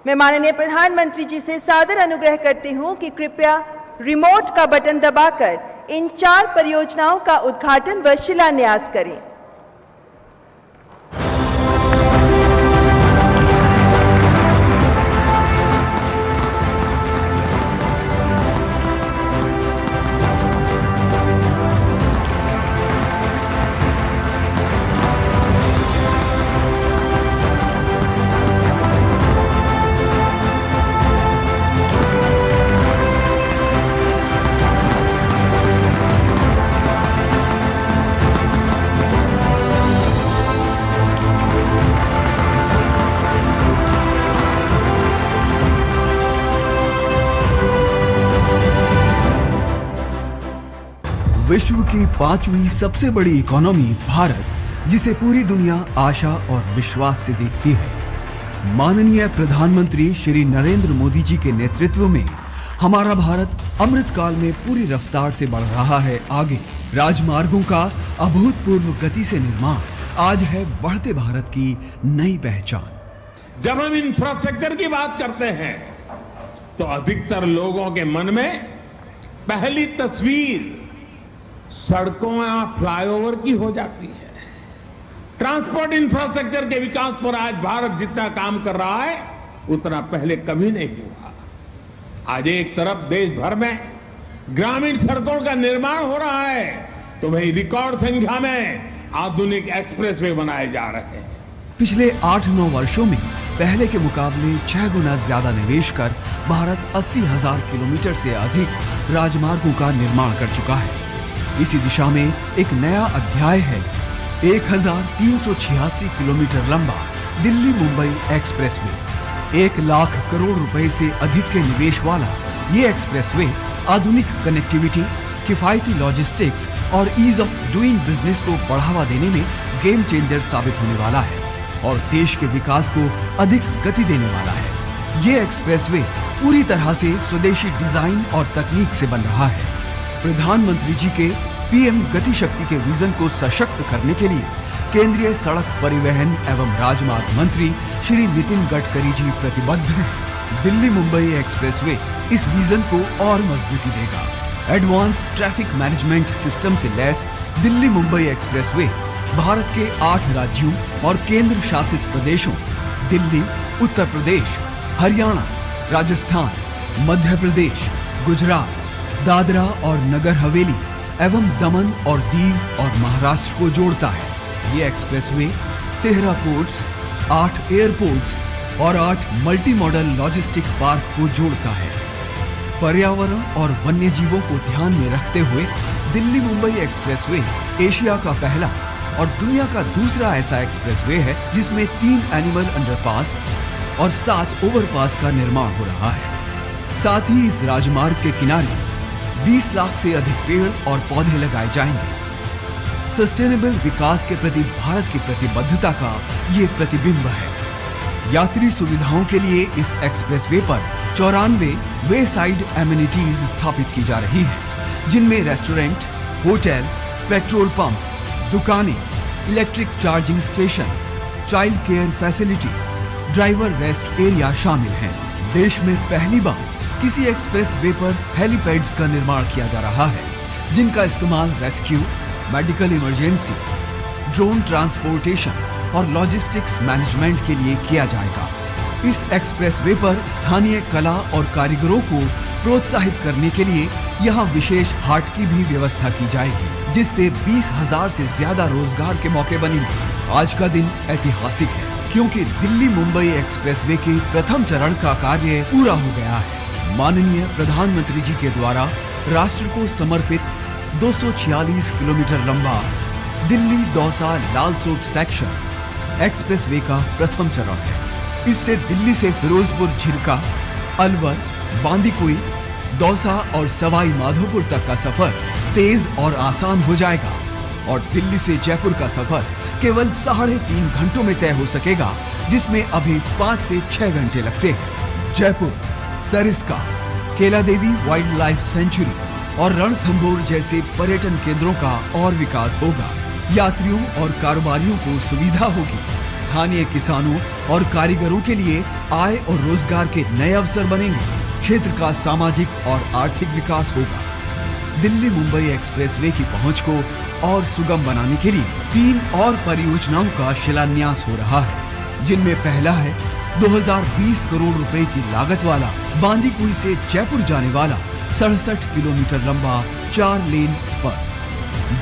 मैं माननीय प्रधानमंत्री जी से सादर अनुग्रह करती हूं कि कृपया रिमोट का बटन दबाकर इन 4 परियोजनाओं का उद्घाटन व शिलान्यास करें। विश्व की 5वीं सबसे बड़ी इकोनॉमी भारत, जिसे पूरी दुनिया आशा और विश्वास से देखती है। माननीय प्रधानमंत्री श्री नरेंद्र मोदी जी के नेतृत्व में हमारा भारत अमृतकाल में पूरी रफ्तार से बढ़ रहा है आगे। राजमार्गों का अभूतपूर्व गति से निर्माण आज है बढ़ते भारत की नई पहचान। जब हम इंफ्रास्ट्रक्चर की बात करते हैं तो अधिकतर लोगों के मन में पहली तस्वीर सड़कों या फ्लाईओवर की हो जाती है। ट्रांसपोर्ट इंफ्रास्ट्रक्चर के विकास पर आज भारत जितना काम कर रहा है उतना पहले कभी नहीं हुआ। आज एक तरफ देश भर में ग्रामीण सड़कों का निर्माण हो रहा है तो वहीं रिकॉर्ड संख्या में आधुनिक एक्सप्रेसवे बनाए जा रहे हैं। पिछले 8-9 वर्षों में पहले के मुकाबले 6 गुना ज्यादा निवेश कर भारत 80,000 किलोमीटर से अधिक राजमार्गों का निर्माण कर चुका है। इसी दिशा में एक नया अध्याय है। 1,386 किलोमीटर लंबा दिल्ली मुंबई एक्सप्रेसवे। 1 लाख करोड़ रुपए से अधिक के निवेश वाला ये एक्सप्रेसवे आधुनिक कनेक्टिविटी, किफायती लॉजिस्टिक्स और ईज ऑफ डूइंग बिजनेस को बढ़ावा देने में गेम चेंजर साबित होने वाला है और देश के विकास को अधिक गति देने वाला है। ये एक्सप्रेसवे पूरी तरह से स्वदेशी डिजाइन और तकनीक से बन रहा है। प्रधानमंत्री जी के पीएम गति शक्ति के विजन को सशक्त करने के लिए केंद्रीय सड़क परिवहन एवं राजमार्ग मंत्री श्री नितिन गडकरी जी प्रतिबद्ध हैं। दिल्ली मुंबई एक्सप्रेसवे इस विजन को और मजबूती देगा। एडवांस ट्रैफिक मैनेजमेंट सिस्टम से लैस दिल्ली मुंबई एक्सप्रेसवे भारत के 8 राज्यों और केंद्र शासित प्रदेशों दिल्ली, उत्तर प्रदेश, हरियाणा, राजस्थान, मध्य प्रदेश, गुजरात, दादरा और नगर हवेली एवं दमन और दीव और महाराष्ट्र को जोड़ता है। ये एक्सप्रेसवे 13 पोर्ट्स, 8 एयरपोर्ट्स और 8 मल्टी मॉडल लॉजिस्टिक पार्क को जोड़ता है। पर्यावरण और वन्य जीवों को ध्यान में रखते हुए दिल्ली मुंबई एक्सप्रेसवे एशिया का पहला और दुनिया का दूसरा ऐसा एक्सप्रेसवे है जिसमें 3 एनिमल अंडरपास और 7 ओवरपास का निर्माण हो रहा है। साथ ही इस राजमार्ग के किनारे 20 लाख से अधिक पेड़ और पौधे लगाए जाएंगे। सस्टेनेबल विकास के प्रति भारत की प्रतिबद्धता का ये प्रतिबिंब है। यात्री सुविधाओं के लिए इस एक्सप्रेसवे पर 94 वे साइड एमिनिटीज स्थापित की जा रही है, जिनमें रेस्टोरेंट, होटल, पेट्रोल पंप, दुकानें, electric charging station, child care facility, driver rest area शामिल हैं। देश में पहली बार किसी एक्सप्रेसवे पर हेलीपैड्स का निर्माण किया जा रहा है, जिनका इस्तेमाल rescue, medical emergency, drone transportation और लॉजिस्टिक्स मैनेजमेंट के लिए किया जाएगा। इस एक्सप्रेसवे पर स्थानीय कला और कारीगरों को प्रोत्साहित करने के लिए यहाँ विशेष हाट की भी व्यवस्था की जाएगी, जिससे 20,000 से ज्यादा रोजगार के मौके बनेंगे। आज का दिन ऐतिहासिक है क्योंकि दिल्ली मुंबई एक्सप्रेसवे के प्रथम चरण का कार्य पूरा हो गया है। माननीय प्रधानमंत्री जी के द्वारा राष्ट्र को समर्पित 246 किलोमीटर लंबा दिल्ली दौसा लालसोट सेक्शन एक्सप्रेसवे का प्रथम चरण है। इससे दिल्ली से फिरोजपुर झिरका, अलवर, बांदीकुई, दौसा और सवाई माधोपुर तक का सफर तेज और आसान हो जाएगा और दिल्ली से जयपुर का सफर केवल 3.5 घंटों में तय हो सकेगा, जिसमें अभी 5 से 6 घंटे लगते हैं। जयपुर, सरिस्का, केला देवी वाइल्ड लाइफ सेंचुरी और रणथंभौर जैसे पर्यटन केंद्रों का और विकास होगा। यात्रियों और कारोबारियों को सुविधा होगी। स्थानीय किसानों और कारीगरों के लिए आय और रोजगार के नए अवसर बनेंगे। क्षेत्र का सामाजिक और आर्थिक विकास होगा। दिल्ली मुंबई एक्सप्रेसवे की पहुंच को और सुगम बनाने के लिए 3 और परियोजनाओं का शिलान्यास हो रहा है, जिनमें पहला है 2020 करोड़ रुपए की लागत वाला बांदीकुई से जयपुर जाने वाला 67 किलोमीटर लंबा 4 लेन स्पर।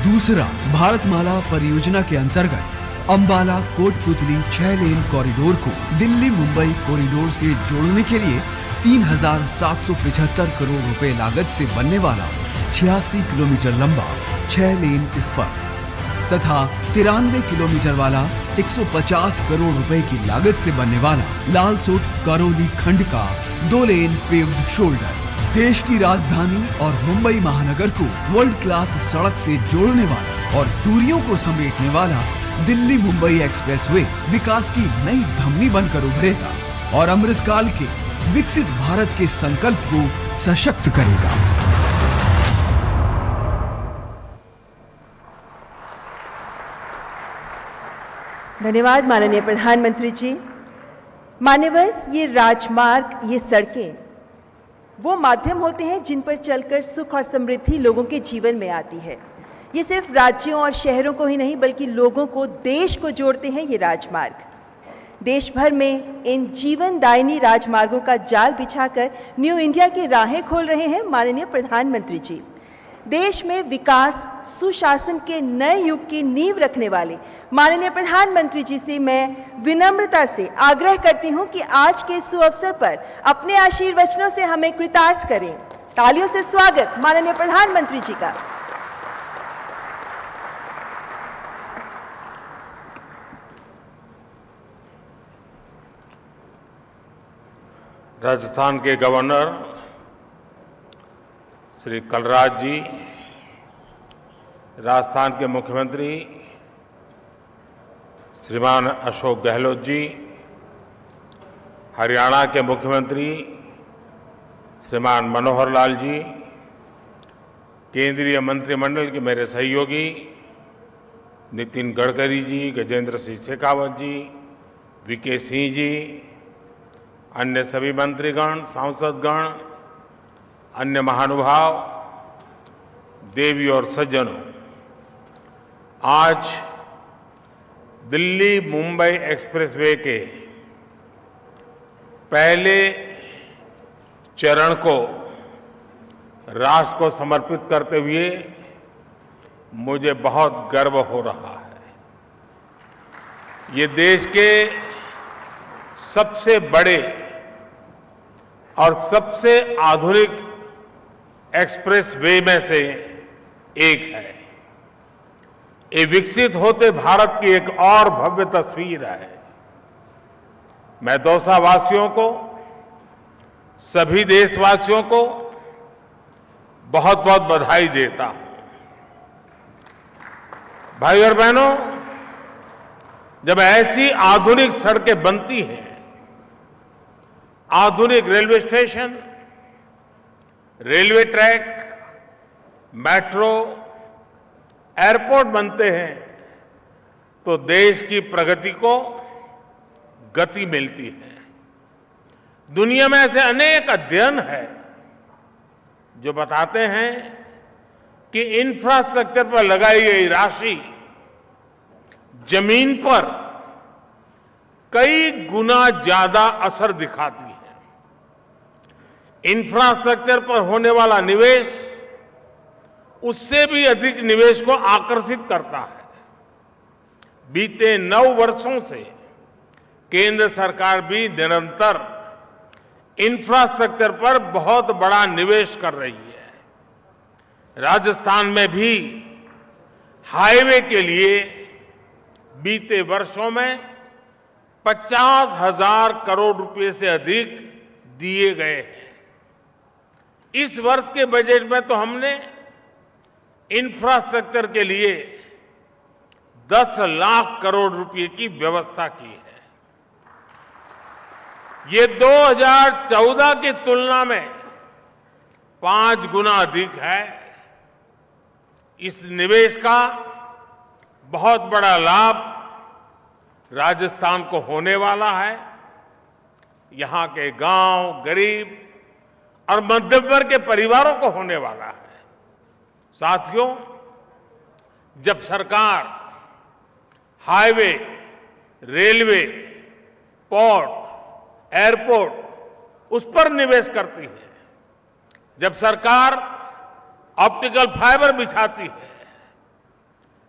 दूसरा, भारतमाला परियोजना के अंतर्गत अंबाला कोटपुतली 6 लेन कॉरिडोर को दिल्ली मुंबई कॉरिडोर से जोड़ने के लिए 3,775 करोड़ रुपए लागत से बनने वाला 86 किलोमीटर लंबा 6 लेन स्पर तथा 93 किलोमीटर वाला 150 करोड़ रुपए की लागत से बनने वाला लालसोट करौली खंड का 2 लेन पेव्ड शोल्डर देश की राजधानी और मुंबई महानगर को वर्ल्ड क्लास सड़क से जोड़ने वाला और दूरियों को समेटने वाला दिल्ली मुंबई एक्सप्रेसवे विकास की नई धमनी बनकर उभरेगा और अमृतकाल के विकसित भारत के संकल्प को सशक्त करेगा। धन्यवाद माननीय प्रधानमंत्री जी। मान्यवर, ये राजमार्ग, ये सड़कें वो माध्यम होते हैं जिन पर चलकर सुख और समृद्धि लोगों के जीवन में आती है। ये सिर्फ राज्यों और शहरों को ही नहीं बल्कि लोगों को, देश को जोड़ते हैं ये राजमार्ग। देश भर में इन जीवनदायिनी राजमार्गों का जाल बिछाकर न्यू इंडिया की राहें खोल रहे हैं माननीय प्रधानमंत्री जी। देश में विकास, सुशासन के नए युग की नींव रखने वाले माननीय प्रधानमंत्री जी से मैं विनम्रता से आग्रह करती हूं कि आज के सुअवसर पर अपने आशीर्वचनों से हमें कृतार्थ करें। तालियों से स्वागत माननीय प्रधानमंत्री जी का। राजस्थान के गवर्नर श्री कलराज जी, राजस्थान के मुख्यमंत्री श्रीमान अशोक गहलोत जी, हरियाणा के मुख्यमंत्री श्रीमान मनोहर लाल जी, केंद्रीय मंत्रिमंडल के मेरे सहयोगी नितिन गडकरी जी, गजेंद्र सिंह शेखावत जी, वीके सिंह जी, अन्य सभी मंत्रीगण, सांसदगण, अन्य महानुभाव, देवी और सज्जनों, आज दिल्ली मुंबई एक्सप्रेसवे के पहले चरण को राष्ट्र को समर्पित करते हुए मुझे बहुत गर्व हो रहा है। ये देश के सबसे बड़े और सबसे आधुनिक एक्सप्रेस वे में से एक है। ये विकसित होते भारत की एक और भव्य तस्वीर है। मैं दौसा वासियों को, सभी देशवासियों को बहुत बहुत बधाई देता हूं। भाई और बहनों, जब ऐसी आधुनिक सड़कें बनती हैं, आधुनिक railway station, railway track, metro, airport बनते हैं, तो देश की प्रगति को गति मिलती है। दुनिया में ऐसे अनेक अध्ययन हैं जो बताते हैं कि इंफ्रास्ट्रक्चर पर लगाई गई राशि जमीन पर कई गुना ज्यादा असर दिखाती है। इंफ्रास्ट्रक्चर पर होने वाला निवेश उससे भी अधिक निवेश को आकर्षित करता है। बीते 9 वर्षों से केंद्र सरकार भी निरंतर इंफ्रास्ट्रक्चर पर बहुत बड़ा निवेश कर रही है। राजस्थान में भी हाईवे के लिए बीते वर्षों में 50,000 करोड़ रुपए से अधिक दिए गए हैं। इस वर्ष के बजट में तो हमने इंफ्रास्ट्रक्चर के लिए 10 लाख करोड़ रुपए की व्यवस्था की है। ये 2014 की तुलना में 5 गुना अधिक है। इस निवेश का बहुत बड़ा लाभ राजस्थान को होने वाला है। यहां के गांव, गरीब और मध्यम वर्ग के परिवारों को होने वाला है। साथियों, जब सरकार हाईवे, रेलवे, पोर्ट, एयरपोर्ट उस पर निवेश करती है, जब सरकार ऑप्टिकल फाइबर बिछाती है,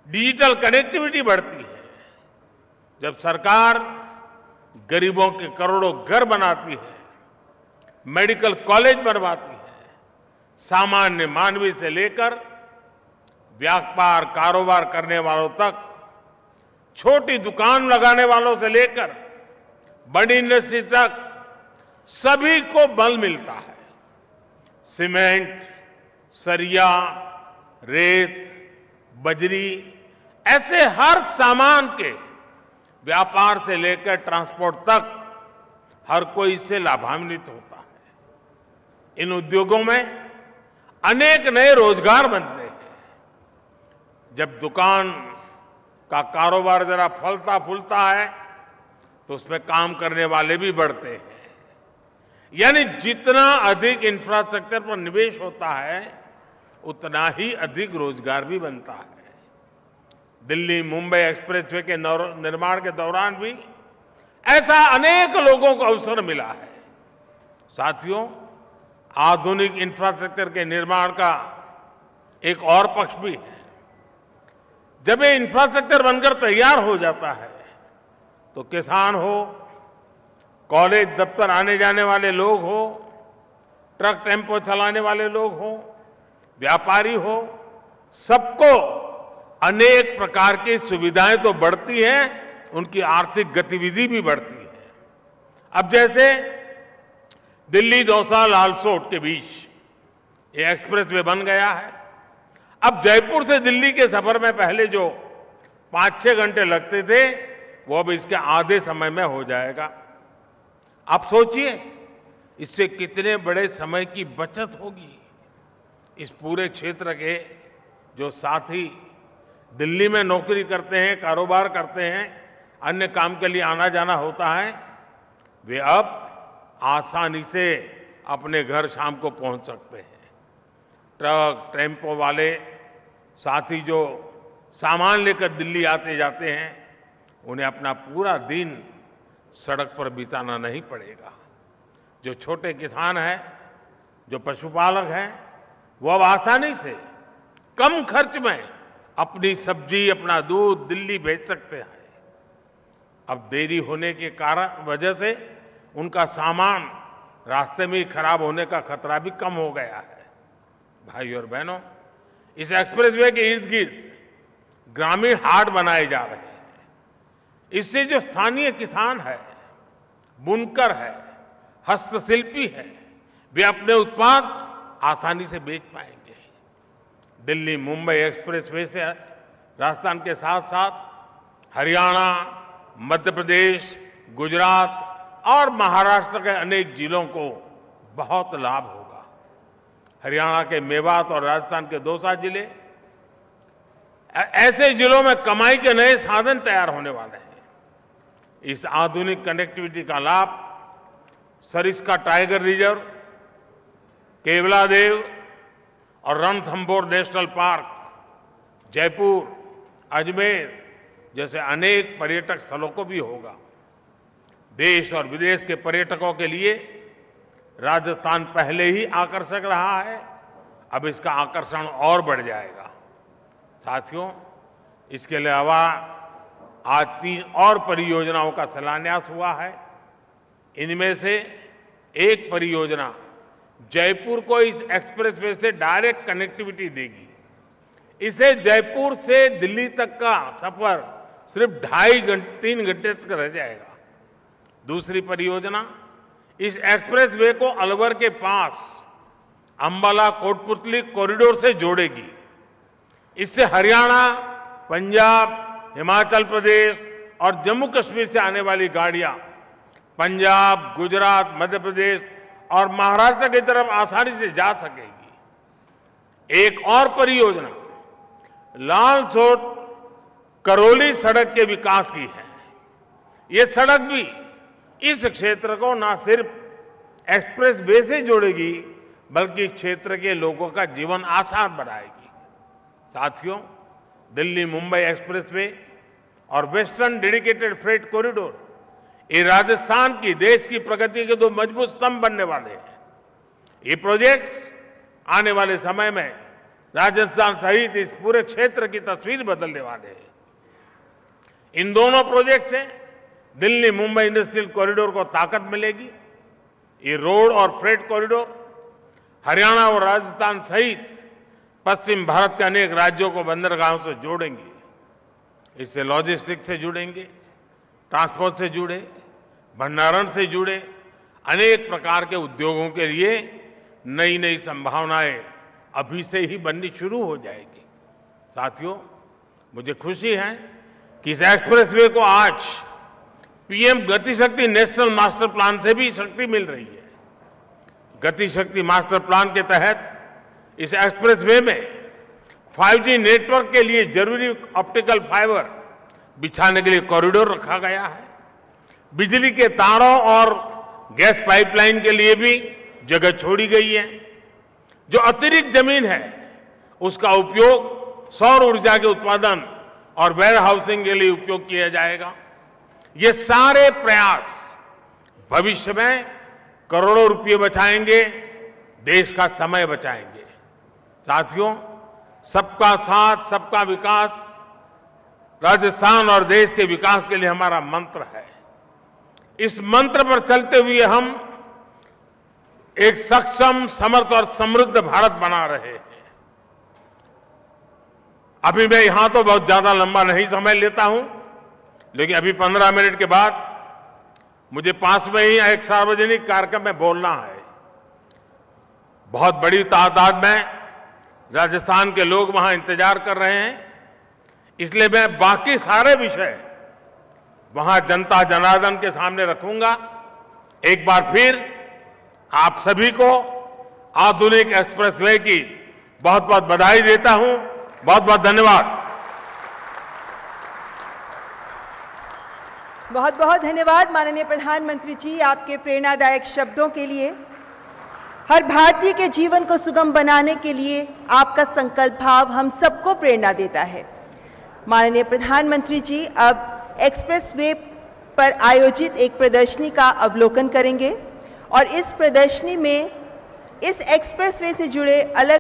डिजिटल कनेक्टिविटी बढ़ती है, जब सरकार गरीबों के करोड़ों घर बनाती है, मेडिकल कॉलेज बनवाती है, सामान्य मानवी से लेकर व्यापार कारोबार करने वालों तक, छोटी दुकान लगाने वालों से लेकर बड़ी इंडस्ट्री तक सभी को बल मिलता है। सीमेंट, सरिया, रेत, बजरी ऐसे हर सामान के व्यापार से लेकर ट्रांसपोर्ट तक हर कोई इससे लाभान्वित होता है। इन उद्योगों में अनेक नए रोजगार बनते हैं। जब दुकान का कारोबार जरा फलता फूलता है तो उसमें काम करने वाले भी बढ़ते हैं। यानी जितना अधिक इंफ्रास्ट्रक्चर पर निवेश होता है उतना ही अधिक रोजगार भी बनता है। दिल्ली मुंबई एक्सप्रेसवे के निर्माण के दौरान भी ऐसा अनेक लोगों को अवसर मिला है। साथियों, आधुनिक इंफ्रास्ट्रक्चर के निर्माण का एक और पक्ष भी है। जब ये इंफ्रास्ट्रक्चर बनकर तैयार हो जाता है तो किसान हो, कॉलेज दफ्तर आने जाने वाले लोग हो, ट्रक टेम्पो चलाने वाले लोग हो, व्यापारी हो, सबको अनेक प्रकार की सुविधाएं तो बढ़ती हैं, उनकी आर्थिक गतिविधि भी बढ़ती है। अब जैसे दिल्ली दौसा लालसोट के बीच ये एक्सप्रेसवे बन गया है। अब जयपुर से दिल्ली के सफर में पहले जो 5-6 घंटे लगते थे वो अब इसके आधे समय में हो जाएगा। आप सोचिए इससे कितने बड़े समय की बचत होगी। इस पूरे क्षेत्र के जो साथी दिल्ली में नौकरी करते हैं, कारोबार करते हैं, अन्य काम के लिए आना जाना होता है, वे अब आसानी से अपने घर शाम को पहुंच सकते हैं। ट्रक टेम्पो वाले साथी जो सामान लेकर दिल्ली आते जाते हैं, उन्हें अपना पूरा दिन सड़क पर बिताना नहीं पड़ेगा। जो छोटे किसान हैं, जो पशुपालक हैं, वो अब आसानी से कम खर्च में अपनी सब्जी, अपना दूध दिल्ली भेज सकते हैं। अब देरी होने के कारण वजह से उनका सामान रास्ते में ही खराब होने का खतरा भी कम हो गया है। भाई और बहनों, इस एक्सप्रेसवे के इर्द गिर्द ग्रामीण हाट बनाए जा रहे हैं। इससे जो स्थानीय किसान है, बुनकर है, हस्तशिल्पी है, वे अपने उत्पाद आसानी से बेच पाएंगे। दिल्ली मुंबई एक्सप्रेसवे से राजस्थान के साथ साथ हरियाणा, मध्य प्रदेश, गुजरात और महाराष्ट्र के अनेक जिलों को बहुत लाभ होगा। हरियाणा के मेवात और राजस्थान के दौसा जिले ऐसे जिलों में कमाई के नए साधन तैयार होने वाले हैं। इस आधुनिक कनेक्टिविटी का लाभ सरिस्का टाइगर रिजर्व, केवलादेव और रणथंभौर नेशनल पार्क, जयपुर, अजमेर जैसे अनेक पर्यटक स्थलों को भी होगा। देश और विदेश के पर्यटकों के लिए राजस्थान पहले ही आकर्षक रहा है, अब इसका आकर्षण और बढ़ जाएगा। साथियों, इसके अलावा आज 3 और परियोजनाओं का शिलान्यास हुआ है। इनमें से एक परियोजना जयपुर को इस एक्सप्रेसवे से डायरेक्ट कनेक्टिविटी देगी। इसे जयपुर से दिल्ली तक का सफर सिर्फ 3 घंटे तक रह जाएगा। दूसरी परियोजना इस एक्सप्रेसवे को अलवर के पास अंबाला कोटपुतली कॉरिडोर से जोड़ेगी। इससे हरियाणा, पंजाब, हिमाचल प्रदेश और जम्मू कश्मीर से आने वाली गाड़ियां पंजाब, गुजरात, मध्य प्रदेश और महाराष्ट्र की तरफ आसानी से जा सकेगी। एक और परियोजना लालसोट करौली सड़क के विकास की है। ये सड़क भी इस क्षेत्र को न सिर्फ एक्सप्रेसवे से जोड़ेगी, बल्कि क्षेत्र के लोगों का जीवन आसान बनाएगी। साथियों, दिल्ली मुंबई एक्सप्रेसवे और वेस्टर्न डेडिकेटेड फ्रेट कॉरिडोर ये राजस्थान की देश की प्रगति के 2 मजबूत स्तंभ बनने वाले हैं। ये प्रोजेक्ट्स आने वाले समय में राजस्थान सहित इस पूरे क्षेत्र की तस्वीर बदलने वाले हैं। इन दोनों प्रोजेक्ट से दिल्ली मुंबई इंडस्ट्रियल कॉरिडोर को ताकत मिलेगी। ये रोड और फ्रेट कॉरिडोर हरियाणा और राजस्थान सहित पश्चिम भारत के अनेक राज्यों को बंदरगाहों से जोड़ेंगे। इससे लॉजिस्टिक्स से जुड़ेंगे, ट्रांसपोर्ट से जुड़े, भंडारण से जुड़े अनेक प्रकार के उद्योगों के लिए नई नई संभावनाएं अभी से ही बननी शुरू हो जाएगी। साथियों, मुझे खुशी है कि इस एक्सप्रेसवे को आज पीएम गति शक्ति नेशनल मास्टर प्लान से भी शक्ति मिल रही है। गति शक्ति मास्टर प्लान के तहत इस एक्सप्रेसवे में 5G नेटवर्क के लिए जरूरी ऑप्टिकल फाइबर बिछाने के लिए कॉरिडोर रखा गया है। बिजली के तारों और गैस पाइपलाइन के लिए भी जगह छोड़ी गई है। जो अतिरिक्त जमीन है उसका उपयोग सौर ऊर्जा के उत्पादन और वेयर हाउसिंग के लिए उपयोग किया जाएगा। ये सारे प्रयास भविष्य में करोड़ों रुपये बचाएंगे, देश का समय बचाएंगे। साथियों, सबका साथ सबका विकास राजस्थान और देश के विकास के लिए हमारा मंत्र है। इस मंत्र पर चलते हुए हम एक सक्षम, समर्थ और समृद्ध भारत बना रहे हैं। अभी मैं यहां तो बहुत ज्यादा लंबा नहीं समय लेता हूं, लेकिन अभी 15 मिनट के बाद मुझे पास में ही एक सार्वजनिक कार्यक्रम में बोलना है। बहुत बड़ी तादाद में राजस्थान के लोग वहां इंतजार कर रहे हैं, इसलिए मैं बाकी सारे विषय वहां जनता जनार्दन के सामने रखूंगा। एक बार फिर आप सभी को आधुनिक एक्सप्रेसवे की बहुत बहुत बधाई देता हूं। बहुत बहुत धन्यवाद। बहुत बहुत धन्यवाद माननीय प्रधानमंत्री जी, आपके प्रेरणादायक शब्दों के लिए। हर भारतीय के जीवन को सुगम बनाने के लिए आपका संकल्प भाव हम सबको प्रेरणा देता है। माननीय प्रधानमंत्री जी अब एक्सप्रेसवे पर आयोजित एक प्रदर्शनी का अवलोकन करेंगे और इस प्रदर्शनी में इस एक्सप्रेसवे से जुड़े अलग